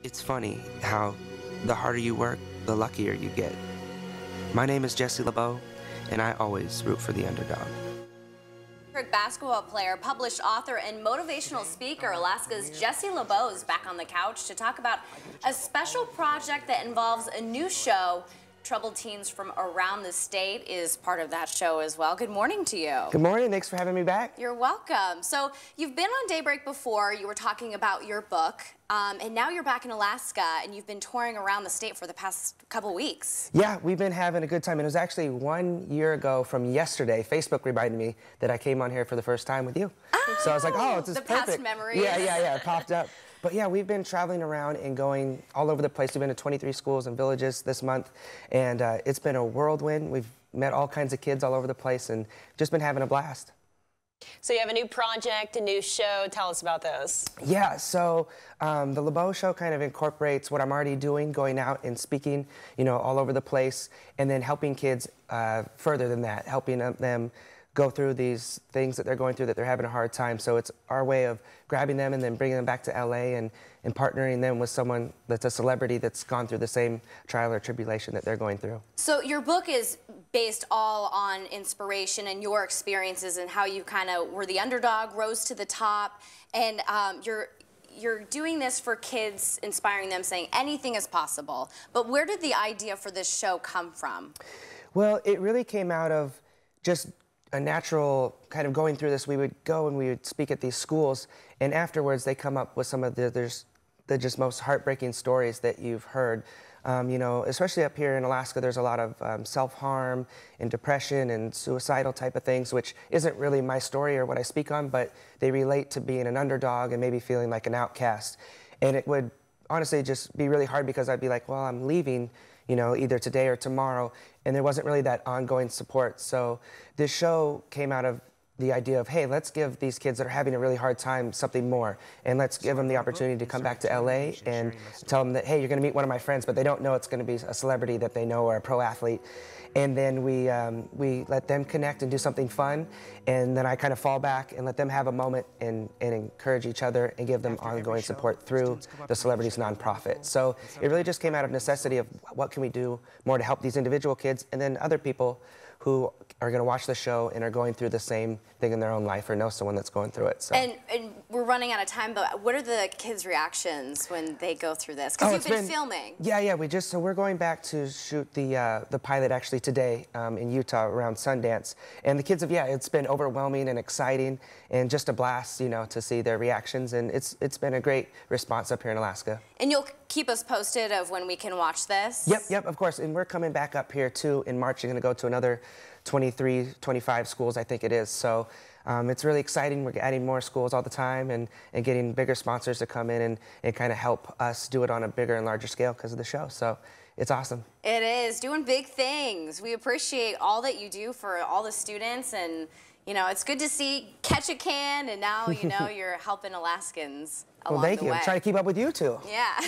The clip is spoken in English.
It's funny how the harder you work, the luckier you get. My name is LeBeau, and I always root for the underdog. Basketball player, published author, and motivational speaker, Alaska's LeBeau is back on the couch to talk about a special project that involves a new show. Troubled teens from around the state is part of that show as well. Good morning to you. Good morning. Thanks for having me back. You're welcome. So you've been on Daybreak before. You were talking about your book, and now you're back in Alaska, and you've been touring around the state for the past couple weeks. Yeah, we've been having a good time. And it was actually 1 year ago from yesterday. Facebook reminded me that I came on here for the first time with you. Oh, so I was like, oh, it's perfect. Past memories. Yeah, it popped up. But yeah, we've been traveling around and going all over the place. We've been to 23 schools and villages this month, and it's been a whirlwind. We've met all kinds of kids all over the place and just been having a blast. So you have a new project, a new show. Tell us about those. Yeah, so the LeBeau show kind of incorporates what I'm already doing, going out and speaking, all over the place, and then helping kids further than that, helping them go through these things that they're going through that they're having a hard time. So it's our way of grabbing them and then bringing them back to LA and partnering them with someone that's a celebrity that's gone through the same trial or tribulation that they're going through. So your book is based all on inspiration and your experiences and how you kind of were the underdog, rose to the top, and you're doing this for kids, inspiring them, saying anything is possible. But where did the idea for this show come from? Well, it really came out of just a natural kind of going through this. We would go and we would speak at these schools, and afterwards they come up with some of the just most heartbreaking stories that you've heard. Especially up here in Alaska, there's a lot of self-harm and depression and suicidal type of things, which isn't really my story or what I speak on, but they relate to being an underdog and maybe feeling like an outcast. And it would honestly just be really hard because I'd be like, well, I'm leaving, either today or tomorrow, and there wasn't really that ongoing support. So this show came out of the idea of, hey, let's give these kids that are having a really hard time something more, and let's give them the opportunity to come back to LA and tell them that, hey, you're going to meet one of my friends, but they don't know it's going to be a celebrity that they know or a pro athlete. And then we let them connect and do something fun, and then I kind of fall back and let them have a moment and encourage each other and give them ongoing support through the Celebrities nonprofit. So it really just came out of necessity of what can we do more to help these individual kids, and then other people who are going to watch the show and are going through the same thing in their own life or know someone that's going through it. So. And we're running out of time, but what are the kids' reactions when they go through this? Because you've been filming. Yeah, so we're going back to shoot the pilot actually today in Utah around Sundance. And the kids have, it's been overwhelming and exciting and just a blast, to see their reactions. And it's been a great response up here in Alaska. And you'll keep us posted of when we can watch this? Yep, of course. And we're coming back up here too in March. We're going to go to another 23, 25 schools, I think it is. So it's really exciting. We're adding more schools all the time and getting bigger sponsors to come in and kind of help us do it on a bigger and larger scale because of the show. So it's awesome. It is, doing big things. We appreciate all that you do for all the students, and it's good to see Catch a Can, and now you're helping Alaskans along the way. Well, thank you. I'm trying to keep up with you too. Yeah.